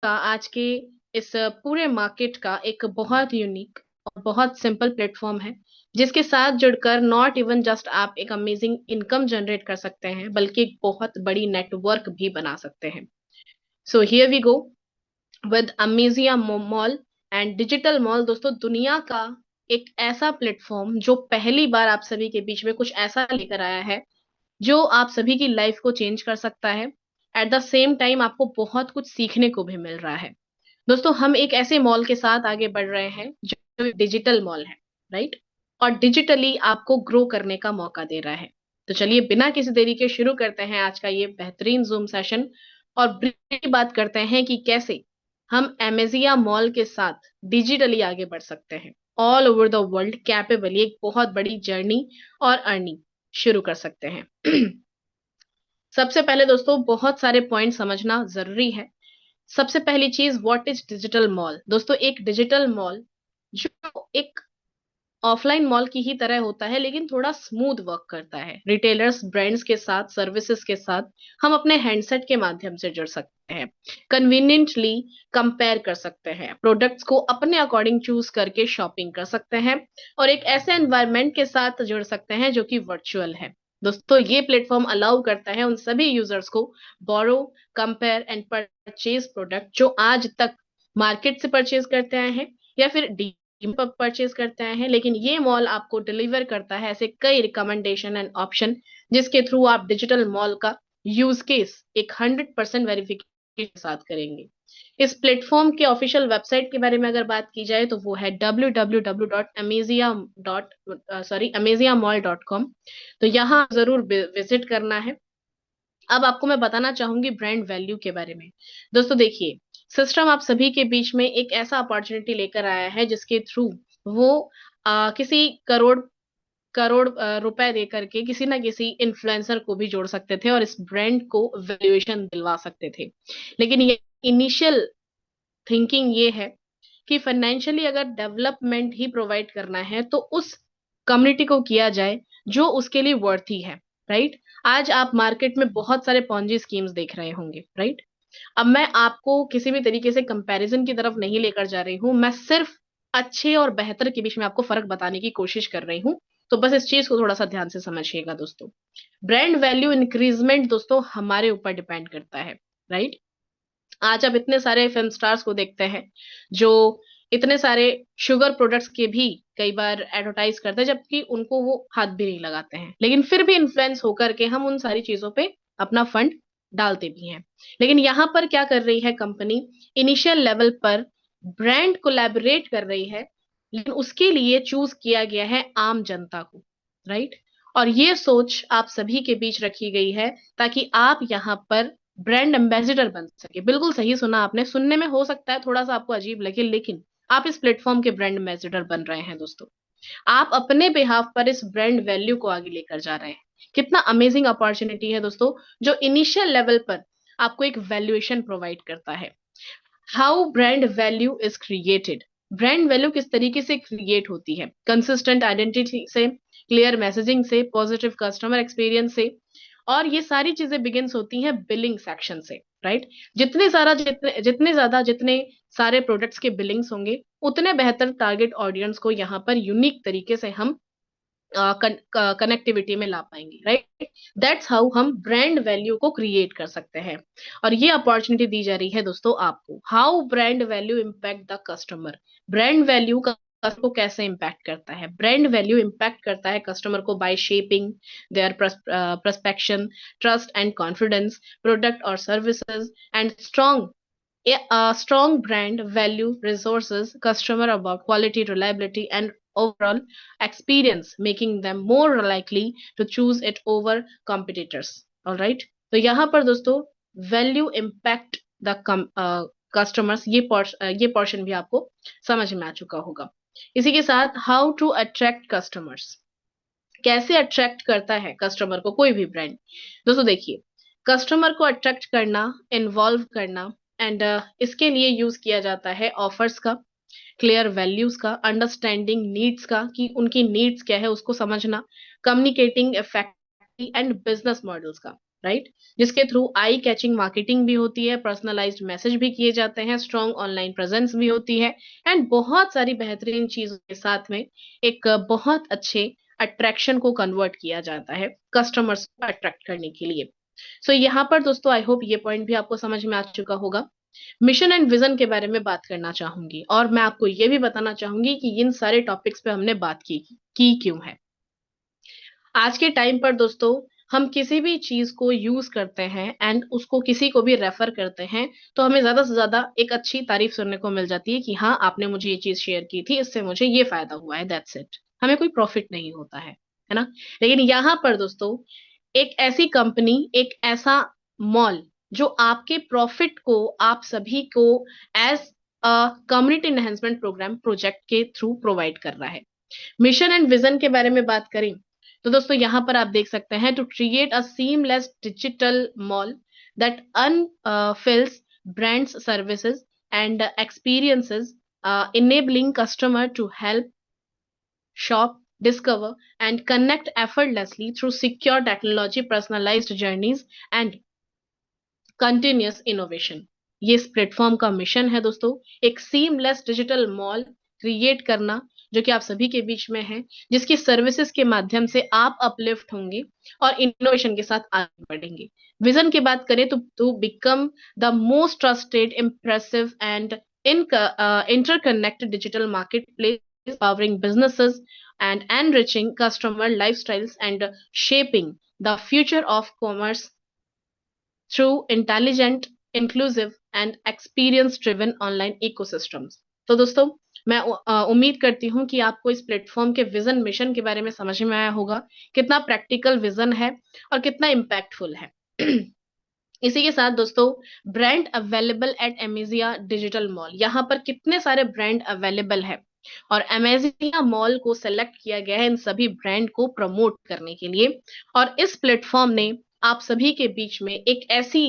का आज के इस पूरे मार्केट का एक बहुत यूनिक और बहुत सिंपल प्लेटफॉर्म है, जिसके साथ जुड़कर नॉट इवन जस्ट आप एक अमेजिंग इनकम जनरेट कर सकते हैं, बल्कि एक बहुत बड़ी नेटवर्क भी बना सकते हैं। So here we go with Amazia mall and digital mall. दोस्तों, दुनिया का एक ऐसा प्लेटफॉर्म जो पहली बार आप सभी के बीच में कुछ ऐसा लेकर आया है जो आप सभी की लाइफ को चेंज कर सकता है। एट द सेम टाइम आपको बहुत कुछ सीखने को भी मिल रहा है। दोस्तों, हम एक ऐसे मॉल के साथ आगे बढ़ रहे हैं जो डिजिटल मॉल है, राइट? और डिजिटली आपको ग्रो करने का मौका दे रहा है। तो चलिए, बिना किसी देरी के शुरू करते हैं आज का ये बेहतरीन जूम सेशन और ब्रीफली बात करते हैं कि कैसे हम एमेजिया मॉल के साथ डिजिटली आगे बढ़ सकते हैं, ऑल ओवर द वर्ल्ड कैपेबली एक बहुत बड़ी जर्नी और अर्निंग शुरू कर सकते हैं। सबसे पहले दोस्तों, बहुत सारे पॉइंट समझना जरूरी है। सबसे पहली चीज, व्हाट इज डिजिटल मॉल? दोस्तों, एक डिजिटल मॉल जो एक ऑफलाइन मॉल की ही तरह होता है, लेकिन थोड़ा स्मूथ वर्क करता है। रिटेलर्स ब्रांड्स के साथ, सर्विसेज के साथ हम अपने हैंडसेट के माध्यम से जुड़ सकते हैं, कन्वीनियंटली कंपेयर कर सकते हैं, प्रोडक्ट्स को अपने अकॉर्डिंग चूज करके शॉपिंग कर सकते हैं, और एक ऐसे एनवायरनमेंट के साथ जुड़ सकते हैं जो कि वर्चुअल है। दोस्तों, ये प्लेटफॉर्म अलाउ करता है उन सभी यूजर्स को बोरो, कंपेयर एंड परचेज प्रोडक्ट जो आज तक मार्केट से परचेज करते आए हैं या फिर परचेज करते आए हैं, लेकिन ये मॉल आपको डिलीवर करता है ऐसे कई रिकमेंडेशन एंड ऑप्शन जिसके थ्रू आप डिजिटल मॉल का यूज केस एक 100% वेरिफिकेशन के साथ करेंगे। इस प्लेटफॉर्म के ऑफिशियल वेबसाइट के बारे में अगर बात की जाए तो वो है www.amazia.com। तो यहाँ जरूर विजिट करना है। अब आपको मैं बताना चाहूंगी ब्रांड वैल्यू के बारे में। दोस्तों देखिए, सिस्टम आप सभी के बीच में एक ऐसा अपॉर्चुनिटी लेकर आया है जिसके थ्रू वो किसी करोड़ करोड़ रुपए दे करके किसी ना किसी इन्फ्लुएंसर को भी जोड़ सकते थे और इस ब्रांड को वैल्यूएशन दिलवा सकते थे। लेकिन ये इनिशियल थिंकिंग ये है कि फाइनेंशियली अगर डेवलपमेंट ही प्रोवाइड करना है तो उस कम्युनिटी को किया जाए जो उसके लिए वर्थी है, राइट? आज आप मार्केट में बहुत सारे पॉन्जी स्कीम्स देख रहे होंगे, राइट? अब मैं आपको किसी भी तरीके से कंपैरिजन की तरफ नहीं लेकर जा रही हूं, मैं सिर्फ अच्छे और बेहतर के बीच में आपको फर्क बताने की कोशिश कर रही हूँ। तो बस इस चीज को थोड़ा सा ध्यान से समझिएगा दोस्तों। ब्रांड वैल्यू इंक्रीजमेंट दोस्तों हमारे ऊपर डिपेंड करता है, राइट? आज आप इतने सारे फिल्म स्टार्स को देखते हैं जो इतने सारे शुगर प्रोडक्ट्स के भी कई बार एडवर्टाइज करते हैं, जबकि उनको वो हाथ भी नहीं लगाते हैं, लेकिन फिर भी इन्फ्लुएंस होकर के हम उन सारी चीजों पे अपना फंड डालते भी हैं। लेकिन यहाँ पर क्या कर रही है कंपनी? इनिशियल लेवल पर ब्रांड कोलैबोरेट कर रही है, लेकिन उसके लिए चूज किया गया है आम जनता को, राइट? और ये सोच आप सभी के बीच रखी गई है ताकि आप यहाँ पर ब्रांड एम्बेसडर बन सके। बिल्कुल सही सुना आपने। सुनने में हो सकता है थोड़ा सा आपको अजीब लगे, लेकिन आप इस प्लेटफॉर्म के ब्रांड एम्बेसडर बन रहे हैं दोस्तों। आप अपने बिहाफ पर इस ब्रांड वैल्यू को आगे लेकर जा रहे हैं। कितना अमेजिंग अपॉर्चुनिटी है दोस्तों, जो इनिशियल लेवल पर आपको एक वैल्यूएशन प्रोवाइड करता है। How brand value is created? Brand value किस तरीके से क्रिएट होती है? कंसिस्टेंट आइडेंटिटी से, क्लियर मैसेजिंग से, पॉजिटिव कस्टमर एक्सपीरियंस से, और ये सारी चीजें बिगिंस होती हैं बिलिंग सेक्शन से, राइट? जितने सारे प्रोडक्ट्स के बिलिंग्स होंगे, उतने बेहतर टारगेट ऑडियंस को यहाँ पर यूनिक तरीके से हम कनेक्टिविटी में ला पाएंगे, राइट? दैट्स हाउ हम ब्रांड वैल्यू को क्रिएट कर सकते हैं। और ये अपॉर्चुनिटी दी जा रही है दोस्तों आपको। How brand value impact the customer? Brand value का कस्टमर को कैसे इम्पैक्ट करता है? ब्रांड वैल्यू इम्पैक्ट करता है कस्टमर को by shaping their perception, trust and confidence, product और services and a strong brand value resources customer about quality, reliability, and overall experience, making them more likely to choose it over competitors. All right. तो यहाँ पर दोस्तों value impact the customers, ये portion भी आपको समझ में आ चुका होगा। इसी के साथ हाउ टू अट्रैक्ट कस्टमर्स, कैसे अट्रैक्ट करता है कस्टमर को कोई भी ब्रांड? दोस्तों देखिए, कस्टमर को अट्रैक्ट करना, इन्वॉल्व करना, एंड इसके लिए यूज किया जाता है ऑफर्स का, क्लियर वैल्यूज का, अंडरस्टैंडिंग नीड्स का कि उनकी नीड्स क्या है उसको समझना, communicating effectively, and business models का। राइट, जिसके थ्रू आई कैचिंग मार्केटिंग भी होती है, पर्सनलाइज्ड मैसेज भी किए जाते हैं, स्ट्रॉन्ग ऑनलाइन प्रेजेंस भी होती है, एंड बहुत सारी बेहतरीन चीजों के साथ में एक बहुत अच्छे अट्रैक्शन को कन्वर्ट किया जाता है कस्टमर्स को अट्रैक्ट करने के लिए। सो यहाँ पर दोस्तों आई होप ये पॉइंट भी आपको समझ में आ चुका होगा। मिशन एंड विजन के बारे में बात करना चाहूंगी, और मैं आपको ये भी बताना चाहूंगी कि इन सारे टॉपिक्स पे हमने बात की क्यों है। आज के टाइम पर दोस्तों हम किसी भी चीज को यूज करते हैं एंड उसको किसी को भी रेफर करते हैं, तो हमें ज्यादा से ज्यादा एक अच्छी तारीफ सुनने को मिल जाती है कि हाँ आपने मुझे ये चीज शेयर की थी, इससे मुझे ये फायदा हुआ है, दैट्स इट। हमें कोई प्रॉफिट नहीं होता है ना। लेकिन यहाँ पर दोस्तों एक ऐसी कंपनी, एक ऐसा मॉल जो आपके प्रॉफिट को आप सभी को as a community enhancement programme project के थ्रू प्रोवाइड कर रहा है। मिशन एंड विजन के बारे में बात करें तो दोस्तों यहां पर आप देख सकते हैं, to create a seamless digital mall that unifies brands services and experiences, enabling customer to help shop, discover, and connect effortlessly through secure technology, personalized journeys, and continuous innovation. ये इस प्लेटफॉर्म का मिशन है दोस्तों, एक seamless digital mall create करना जो कि आप सभी के बीच में है, जिसकी सर्विसेज के माध्यम से आप अपलिफ्ट होंगे और इनोवेशन के साथ आगे बढ़ेंगे। विजन की बात करें तो to become the most trusted, impressive and interconnected digital marketplace, powering businesses and enriching customer lifestyles and shaping the future of commerce through intelligent, inclusive and experience driven online ecosystems। तो दोस्तों मैं उम्मीद करती हूँ कि आपको इस platform के विजन मिशन के बारे में समझ में आया होगा, कितना प्रैक्टिकल विजन है और कितना इम्पैक्टफुल है। इसी के साथ दोस्तों brand available at Amazia digital mall, यहाँ पर कितने सारे ब्रांड अवेलेबल है और अमेजिया मॉल को सेलेक्ट किया गया है इन सभी ब्रांड को प्रमोट करने के लिए। और इस प्लेटफॉर्म ने आप सभी के बीच में एक ऐसी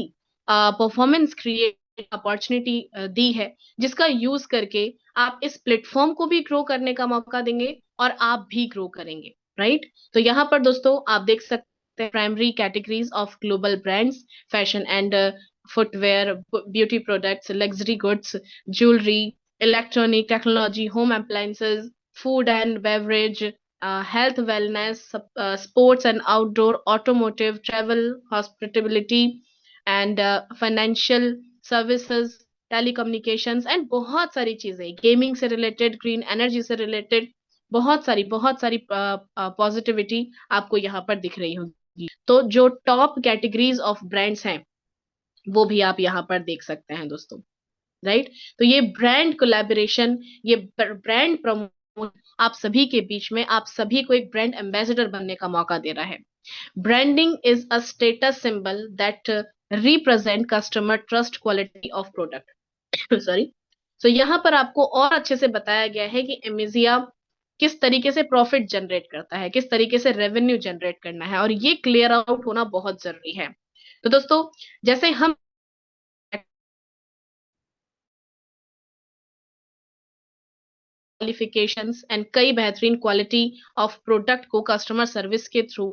परफॉर्मेंस क्रिएट अपॉर्चुनिटी दी है जिसका यूज करके आप इस प्लेटफॉर्म को भी ग्रो करने का मौका देंगे और आप भी ग्रो करेंगे, राइट। तो यहाँ पर दोस्तों आप देख सकते हैं primary categories of global brands, fashion and footwear, beauty products, luxury goods, jewellery, electronic technology, home appliances, food and beverage, health, wellness, sports and outdoor, automotive, travel, hospitality and financial services, telecommunications and बहुत सारी चीजें, gaming से related, green energy से related, बहुत सारी positivity आपको यहाँ पर दिख रही होगी। तो जो टॉप कैटेगरीज ऑफ ब्रांड्स हैं वो भी आप यहाँ पर देख सकते हैं दोस्तों, राइट। तो ये ब्रांड कोलैबोरेशन, ये ब्रांड प्रमोशन आप सभी के बीच में, आप सभी को एक ब्रांड एम्बेसडर बनने का मौका दे रहा है। Branding is a status symbol that represent customer trust quality of product. Sorry. So यहाँ पर आपको और अच्छे से बताया गया है कि एमेजिया किस तरीके से प्रॉफिट जनरेट करता है, किस तरीके से रेवेन्यू जनरेट करना है, और ये क्लियर आउट होना बहुत जरूरी है। तो दोस्तों जैसे हम क्वालिफिकेशंस एंड कई बेहतरीन क्वालिटी ऑफ प्रोडक्ट को कस्टमर सर्विस के थ्रू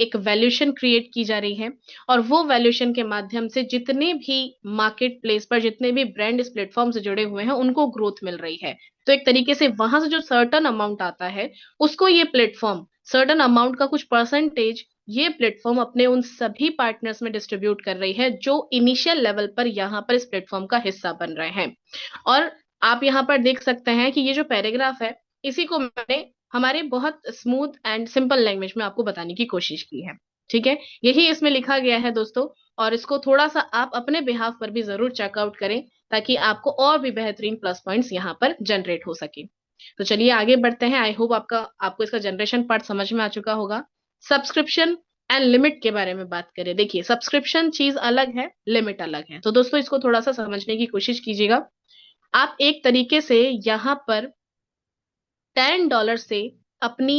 एक वैल्यूएशन क्रिएट की जा रही है, और वो वैल्यूएशन के माध्यम से जितने भी मार्केट प्लेस पर जितने भी ब्रांड इस प्लेटफॉर्म से जुड़े हुए हैं उनको ग्रोथ मिल रही है। तो एक तरीके से वहां से जो सर्टन अमाउंट आता है उसको ये प्लेटफॉर्म, सर्टन अमाउंट का कुछ परसेंटेज ये प्लेटफॉर्म अपने उन सभी पार्टनर्स में डिस्ट्रीब्यूट कर रही है जो इनिशियल लेवल पर यहाँ पर इस प्लेटफॉर्म का हिस्सा बन रहे हैं। और आप यहाँ पर देख सकते हैं कि ये जो पैराग्राफ है इसी को मैंने हमारे बहुत स्मूथ एंड सिंपल लैंग्वेज में आपको बताने की कोशिश की है, ठीक है। यही इसमें लिखा गया है दोस्तों, और इसको थोड़ा सा आप अपने बिहाफ पर भी जरूर चेकआउट करें ताकि आपको और भी बेहतरीन प्लस पॉइंट्स यहाँ पर जनरेट हो सके। तो चलिए आगे बढ़ते हैं। आई होप आपको इसका जनरेशन पार्ट समझ में आ चुका होगा। सब्सक्रिप्शन एंड लिमिट के बारे में बात करें, देखिए सब्सक्रिप्शन चीज अलग है, लिमिट अलग है, तो दोस्तों इसको थोड़ा सा समझने की कोशिश कीजिएगा। आप एक तरीके से यहाँ पर $10 से अपनी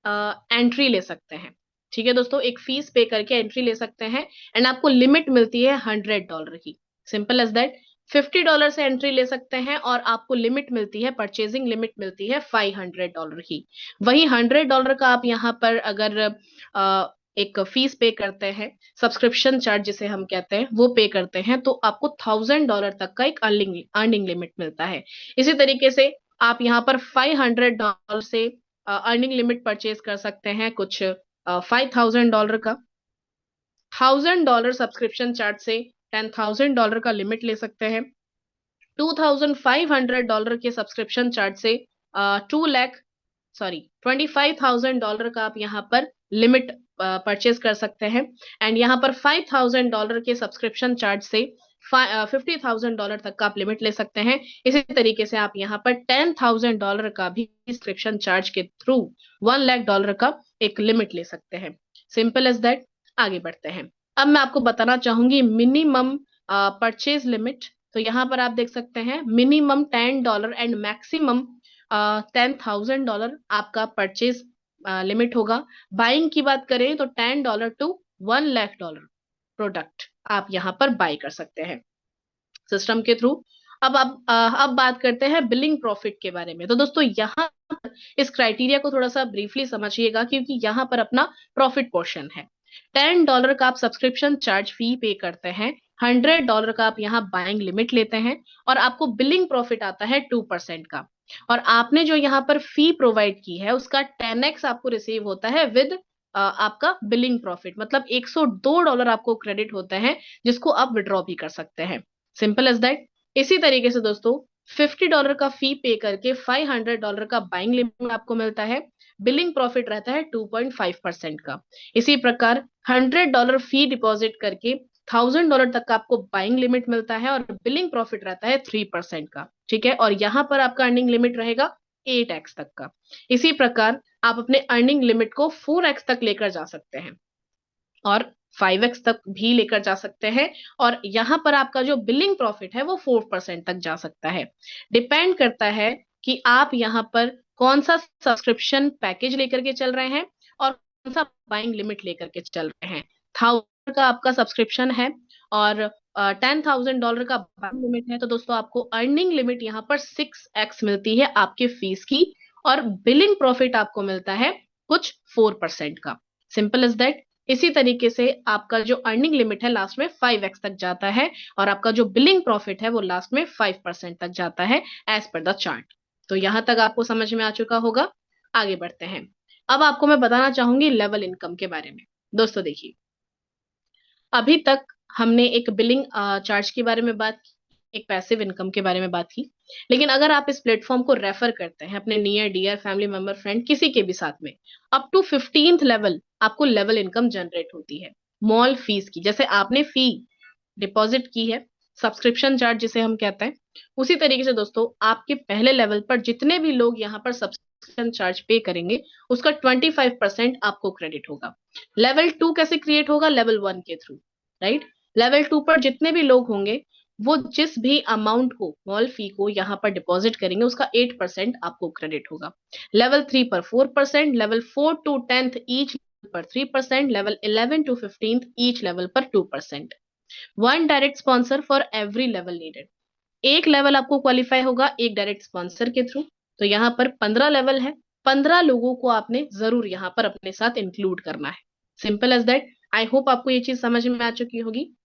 एंट्री ले सकते हैं, ठीक है दोस्तों। एक फीस पे करके एंट्री ले सकते हैं एंड आपको लिमिट मिलती है $100 की, सिंपल एज दैट। $50 से एंट्री ले सकते हैं और आपको लिमिट मिलती है, परचेजिंग लिमिट मिलती है $500 की। वही $100 का आप यहाँ पर अगर एक फीस पे करते हैं, सब्सक्रिप्शन चार्ज जिसे हम कहते हैं वो पे करते हैं, तो आपको $1000 तक का एक अर्निंग लिमिट मिलता है। इसी तरीके से आप यहाँ पर $500 से अर्निंग लिमिट परचेज कर सकते हैं, कुछ $5000 का। $1000 सब्सक्रिप्शन चार्ज से $10,000 का लिमिट ले सकते हैं। $2500 के सब्सक्रिप्शन चार्ज से 25,000 का आप यहाँ पर लिमिट परचेज कर सकते हैं। एंड यहाँ पर $5000 के सब्सक्रिप्शन चार्ज से $50,000 तक का आप लिमिट ले सकते हैं। इसी तरीके से आप यहाँ पर $10,000 का भी सब्सक्रिप्शन चार्ज के थ्रू $1,00,000 का एक लिमिट ले सकते हैं। Simple as that. आगे बढ़ते हैं। अब मैं आपको बताना चाहूंगी मिनिमम परचेज लिमिट। तो यहाँ पर आप देख सकते हैं मिनिमम $10 एंड मैक्सिमम $10,000 आपका परचेज लिमिट होगा। बाइंग की बात करें तो $10 टू $1,00,000 प्रोडक्ट आप यहाँ पर बाय कर सकते हैं सिस्टम के थ्रू। अब बात करते हैं बिलिंग प्रॉफिट के बारे में। तो दोस्तों यहाँ इस क्राइटेरिया को थोड़ा सा ब्रीफली समझिएगा, क्योंकि यहाँ पर अपना प्रॉफिट पोर्शन है। $10 का आप सब्सक्रिप्शन चार्ज फी पे करते हैं, $100 का आप यहाँ बाइंग लिमिट लेते हैं, और आपको बिलिंग प्रॉफिट आता है 2% का। और आपने जो यहाँ पर फी प्रोवाइड की है उसका 10x आपको रिसीव होता है विद आपका बिलिंग प्रॉफिट, मतलब $102 आपको क्रेडिट होता है, जिसको आप विड्रॉ भी कर सकते हैं। Simple as that. इसी तरीके से दोस्तों $50 का फी पे करके $500 का बाइंग लिमिट आपको मिलता है, बिलिंग प्रॉफिट रहता है 2.5% का। इसी प्रकार $100 फी डिपॉजिट करके $1,000 तक का आपको बाइंग लिमिट मिलता है, और बिलिंग प्रॉफिट रहता है 3% का। ठीक है, और यहाँ पर आपका अर्निंग लिमिट रहेगा 8x तक का। इसी प्रकार आप अपने अर्निंग लिमिट को 4x तक लेकर जा सकते हैं, और 5x तक भी लेकर जा सकते हैं, और यहाँ पर आपका जो बिलिंग प्रॉफिट है वो 4% तक जा सकता है। डिपेंड करता है कि आप यहाँ पर कौन सा सब्सक्रिप्शन पैकेज लेकर के चल रहे हैं और कौन सा बाइंग लिमिट लेकर के चल रहे हैं। 1000 का आपका सब्सक्रिप्शन है और $10,000 का बाइंग लिमिट है, तो दोस्तों आपको अर्निंग लिमिट यहाँ पर 6x मिलती है आपके फीस की, और बिलिंग प्रॉफिट आपको मिलता है कुछ 4% का। Simple is that. इसी तरीके से आपका जो अर्निंग लिमिट है लास्ट में 5x तक जाता है, और आपका जो बिलिंग प्रॉफिट है वो लास्ट में 5% तक जाता है एज पर द चार्ट। तो यहां तक आपको समझ में आ चुका होगा। आगे बढ़ते हैं। अब आपको मैं बताना चाहूंगी लेवल इनकम के बारे में। दोस्तों देखिए, अभी तक हमने एक बिलिंग चार्ज के बारे में बात की, एक पैसिव इनकम के बारे में बात की, लेकिन अगर आप इस प्लेटफॉर्म को रेफर करते हैं अपने near dear family member friend किसी के भी साथ में, अप टू 15th लेवल आपको लेवल इनकम जनरेट होती है मॉल फीस की। जैसे आपने फी डिपॉजिट की है, सब्सक्रिप्शन चार्ज जिसे हम कहते हैं, उसी तरीके से दोस्तों आपके पहले लेवल पर जितने भी लोग यहाँ पर सब्सक्रिप्शन चार्ज पे करेंगे उसका 25% आपको क्रेडिट होगा। लेवल 2 कैसे क्रिएट होगा? लेवल 1 के थ्रू, राइट। लेवल 2 पर जितने भी लोग होंगे वो जिस भी अमाउंट को मॉल फी को यहाँ पर डिपॉजिट करेंगे उसका 8% आपको क्रेडिट होगा। लेवल 3 पर 4%, लेवल 4 टू 10th ईच पर 3%, level 11 to 15th each level पर 2%। One direct sponsor for every level needed. एक लेवल आपको क्वालिफाई होगा एक डायरेक्ट स्पॉन्सर के थ्रू। तो यहाँ पर 15 लेवल है, 15 लोगों को आपने जरूर यहाँ पर अपने साथ इंक्लूड करना है। Simple as that. I hope आपको ये चीज समझ में आ चुकी होगी।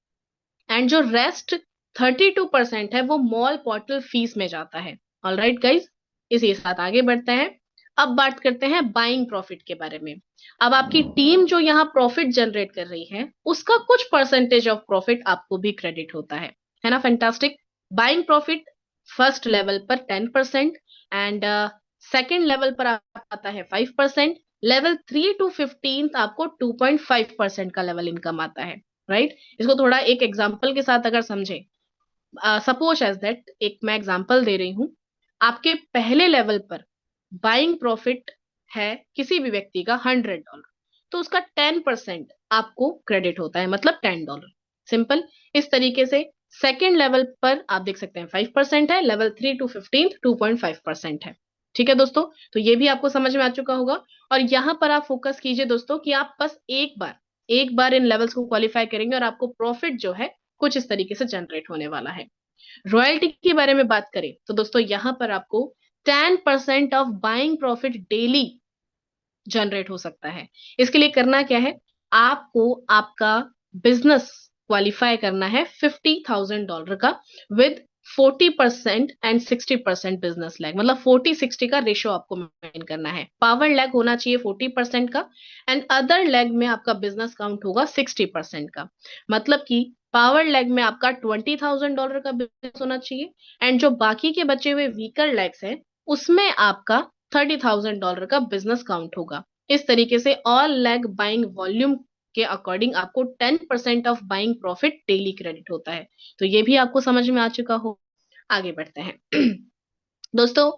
एंड जो रेस्ट 32% है वो मॉल पोर्टल फीस में जाता है। ऑल राइट गाइज, इसी के साथ आगे बढ़ते हैं। अब बात करते हैं बाइंग प्रॉफिट के बारे में। अब आपकी टीम जो यहाँ प्रॉफिट जनरेट कर रही है उसका कुछ परसेंटेज ऑफ प्रॉफिट आपको भी क्रेडिट होता है ना? Fantastic. Buying profit first level पर 10%, एंड सेकेंड लेवल पर आता है 5%, लेवल 3 टू 15 आपको 2.5% का लेवल इनकम आता है, राइट। इसको थोड़ा एक एग्जांपल के साथ अगर समझे, सपोज एज दैट, एक मैं एग्जांपल दे रही हूं, आपके पहले लेवल पर बाइंग प्रॉफिट है किसी भी व्यक्ति का $100, तो उसका 10% आपको क्रेडिट होता है, मतलब $10। सिंपल। इस तरीके से सेकेंड लेवल पर आप देख सकते हैं 5% है, लेवल 3 टू 15 2.5% है। ठीक है दोस्तों, तो ये भी आपको समझ में आ चुका होगा। और यहां पर आप फोकस कीजिए दोस्तों कि आप बस एक बार इन लेवल्स को क्वालिफाई करेंगे और आपको प्रॉफिट जो है कुछ इस तरीके से जनरेट होने वाला है। रॉयल्टी के बारे में बात करें तो दोस्तों यहां पर आपको 10% of buying profit daily generate हो सकता है। इसके लिए करना क्या है? आपको आपका बिजनेस क्वालिफाई करना है $50,000 का, विद 40% एंड 60% बिजनेस लैग, मतलब 40-60 का रेशियो आपको मेंटेन करना है। पावर लैग होना चाहिए 40% का, एंड अदर लैग में आपका बिजनेस काउंट होगा 60% का। मतलब कि पावर लैग में आपका $20,000 का बिजनेस होना चाहिए, एंड जो बाकी के बचे हुए वीकर लैग्स हैं उसमें आपका $30,000 का बिजनेस काउंट होगा। इस तरीके से ऑल लैग बाइंग वॉल्यूम के अकॉर्डिंग आपको 10% of buying profit daily credit होता है। तो ये भी आपको समझ में आ चुका हो। आगे बढ़ते हैं। दोस्तों,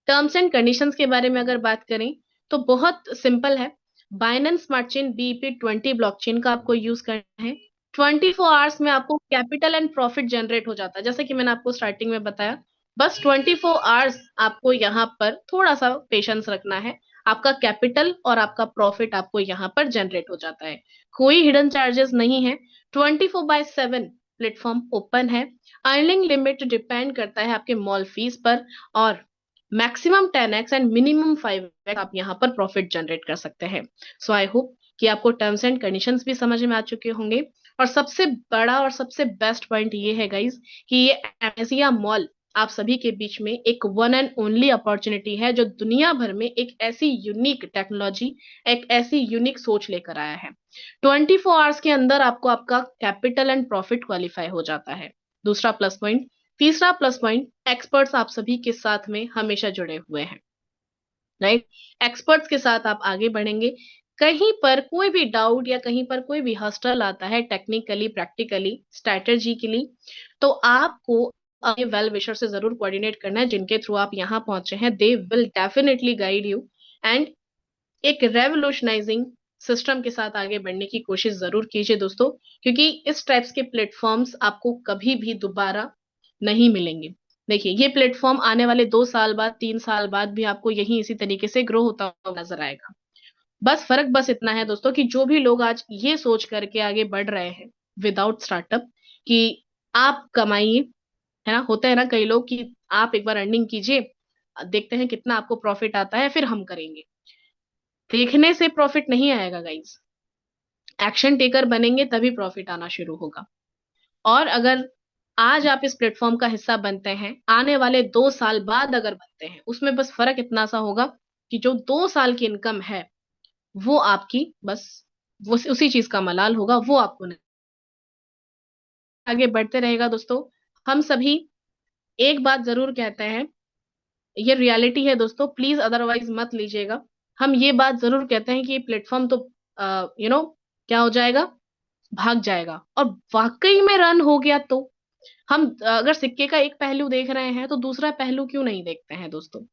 टर्म्स एंड कंडीशंस के बारे में अगर बात करें तो बहुत सिंपल है। Binance smart chain BEP20 blockchain का आपको यूज करना है। 24 आवर्स में आपको कैपिटल एंड प्रॉफिट जनरेट हो जाता है, जैसे कि मैंने आपको स्टार्टिंग में बताया। बस 24 आवर्स आपको यहाँ पर थोड़ा सा पेशेंस रखना है, आपका कैपिटल और आपका प्रॉफिट आपको यहाँ पर जनरेट हो जाता है। कोई हिडन चार्जेस नहीं है। 24/7 प्लेटफॉर्म ओपन है। अर्निंग लिमिट डिपेंड करता है आपके मॉल फीस पर, और maximum 10x and minimum 5x आप यहाँ पर प्रॉफिट जनरेट कर सकते हैं। सो आई होप कि आपको टर्म्स एंड कंडीशंस भी समझ में आ चुके होंगे। और सबसे बड़ा और सबसे बेस्ट पॉइंट ये है गाइज, कि ये एमेजिया मॉल आप सभी के बीच में एक वन एंड ओनली अपॉर्चुनिटी है, जो दुनिया भर में एक ऐसी यूनिक टेक्नोलॉजी, एक ऐसी यूनिक सोच लेकर आया है। 24 आवर्स के अंदर आपको आपका कैपिटल एंड प्रॉफिट क्वालिफाई हो जाता है। दूसरा प्लस पॉइंट। तीसरा प्लस पॉइंट, एक्सपर्ट्स आप सभी के साथ में हमेशा जुड़े हुए हैं, राइट। एक्सपर्ट्स के साथ आप आगे बढ़ेंगे। कहीं पर कोई भी डाउट या कहीं पर कोई भी हस्टल आता है, टेक्निकली, प्रैक्टिकली, स्ट्रेटेजिकली, तो आपको अपने वेल विशर से जरूर कोऑर्डिनेट करना है, जिनके थ्रू आप यहाँ पहुंचे हैं। They will definitely guide you, and एक रेवोल्यूशनाइजिंग सिस्टम के साथ आगे बढ़ने की कोशिश जरूर कीजिए दोस्तों, क्योंकि इस टाइप्स के प्लेटफॉर्म्स आपको कभी भी दोबारा नहीं मिलेंगे। देखिए, ये प्लेटफॉर्म आने वाले 2 साल बाद, 3 साल बाद भी आपको यही इसी तरीके से ग्रो होता हुआ नजर आएगा। बस फर्क बस इतना है दोस्तों, कि जो भी लोग आज ये सोच करके आगे बढ़ रहे हैं विदाउट स्टार्टअप, कि आप कमाइए, है ना, होता है ना कई लोग कि आप एक बार अर्निंग कीजिए, देखते हैं कितना आपको प्रॉफिट आता है, फिर हम करेंगे। देखने से प्रॉफिट नहीं आएगा गाइज, एक्शन टेकर बनेंगे तभी प्रॉफिट आना शुरू होगा। और अगर आज आप इस प्लेटफॉर्म का हिस्सा बनते हैं, आने वाले 2 साल बाद अगर बनते हैं, उसमें बस फर्क इतना सा होगा कि जो 2 साल की इनकम है वो आपकी बस वो उसी चीज का मलाल होगा, वो आपको नहीं। आगे बढ़ते रहेगा दोस्तों। हम सभी एक बात जरूर कहते हैं, ये रियलिटी है दोस्तों, प्लीज अदरवाइज मत लीजिएगा। हम ये बात जरूर कहते हैं कि ये प्लेटफॉर्म तो क्या हो जाएगा, भाग जाएगा, और वाकई में रन हो गया तो हम अगर सिक्के का एक पहलू देख रहे हैं तो दूसरा पहलू क्यों नहीं देखते हैं दोस्तों।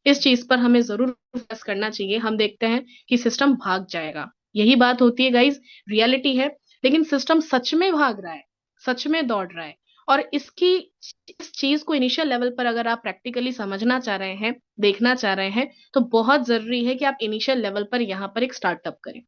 इस चीज पर हमें जरूर फोकस करना चाहिए। हम देखते हैं कि सिस्टम भाग जाएगा, यही बात होती है गाइज, रियलिटी है। लेकिन सिस्टम सच में भाग रहा है, सच में दौड़ रहा है। और इसकी इस चीज को इनिशियल लेवल पर अगर आप प्रैक्टिकली समझना चाह रहे हैं, देखना चाह रहे हैं, तो बहुत जरूरी है कि आप इनिशियल लेवल पर यहाँ पर एक स्टार्टअप करें,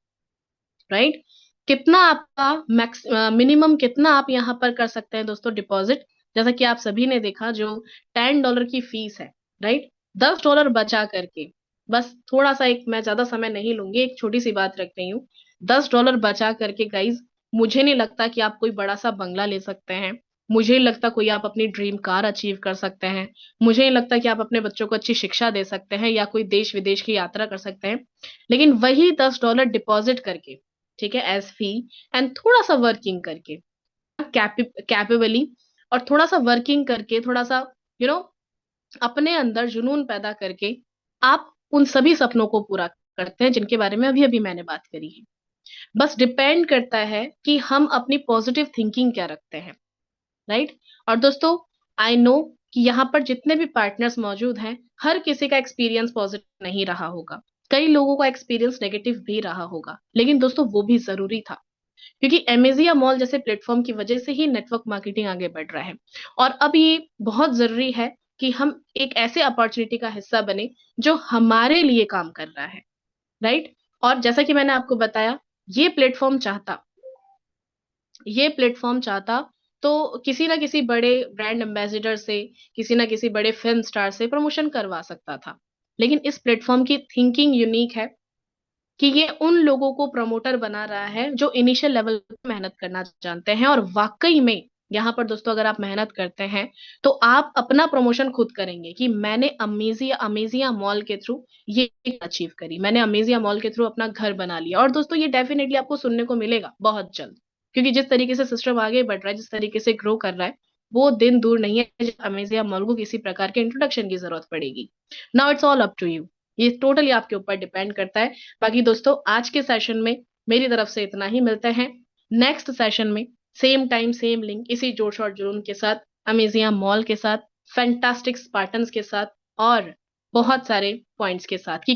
राइट। कितना आपका मैक्स मिनिमम कितना आप यहाँ पर कर सकते हैं दोस्तों डिपॉजिट, जैसा कि आप सभी ने देखा, जो $10 की फीस है, राइट, $10 बचा करके, बस थोड़ा सा, एक मैं ज्यादा समय नहीं लूंगी, एक छोटी सी बात रख रही हूँ। $10 बचा करके गाइज, मुझे नहीं लगता कि आप कोई बड़ा सा बंगला ले सकते हैं। मुझे नहीं लगता कोई आप अपनी ड्रीम कार अचीव कर सकते हैं। मुझे नहीं लगता कि आप अपने बच्चों को अच्छी शिक्षा दे सकते हैं या कोई देश विदेश की यात्रा कर सकते हैं। लेकिन वही $10 डिपॉजिट करके, ठीक है, एज फी, एंड थोड़ा सा वर्किंग करके, कैपेबली, और थोड़ा सा वर्किंग करके, थोड़ा सा यू नो अपने अंदर जुनून पैदा करके, आप उन सभी सपनों को पूरा करते हैं जिनके बारे में अभी अभी मैंने बात करी है। बस डिपेंड करता है कि हम अपनी पॉजिटिव थिंकिंग क्या रखते हैं, राइट। और दोस्तों, आई नो कि यहाँ पर जितने भी पार्टनर्स मौजूद हैं, हर किसी का एक्सपीरियंस पॉजिटिव नहीं रहा होगा, कई लोगों का एक्सपीरियंस नेगेटिव भी रहा होगा, लेकिन दोस्तों वो भी जरूरी था, क्योंकि अमेजिया मॉल जैसे प्लेटफॉर्म की वजह से ही नेटवर्क मार्केटिंग आगे बढ़ रहा है। और अब ये बहुत जरूरी है कि हम एक ऐसे अपॉर्चुनिटी का हिस्सा बने जो हमारे लिए काम कर रहा है, राइट। और जैसा कि मैंने आपको बताया, ये प्लेटफॉर्म चाहता ये प्लेटफॉर्म चाहता तो किसी ना किसी बड़े ब्रांड एम्बेसडर से, किसी ना किसी बड़े फिल्म स्टार से प्रमोशन करवा सकता था। लेकिन इस प्लेटफॉर्म की थिंकिंग यूनिक है, कि ये उन लोगों को प्रमोटर बना रहा है जो इनिशियल लेवल पे मेहनत करना जानते हैं, और वाकई में यहाँ पर दोस्तों अगर आप मेहनत करते हैं तो आप अपना प्रमोशन खुद करेंगे कि मैंने अमेजिया अमेजिया मॉल के थ्रू ये अचीव करी, मैंने अमेजिया मॉल के थ्रू अपना घर बना लिया। और दोस्तों ये डेफिनेटली आपको सुनने को मिलेगा बहुत जल्द, क्योंकि जिस तरीके से सिस्टम आगे बढ़ रहा है, जिस तरीके से ग्रो कर रहा है, वो दिन दूर नहीं है जब अमेजिया मॉल को किसी प्रकार के इंट्रोडक्शन की जरूरत पड़ेगी। Now it's all up to you, ये टोटली आपके ऊपर डिपेंड करता है। बाकी दोस्तों आज के सेशन में मेरी तरफ से इतना ही, मिलते हैं नेक्स्ट सेशन में, सेम टाइम सेम लिंक, इसी जोश और जुनून के साथ, अमेजिया मॉल के साथ, फैंटास्टिक स्पार्टन्स के साथ, और बहुत सारे पॉइंट्स के साथ कि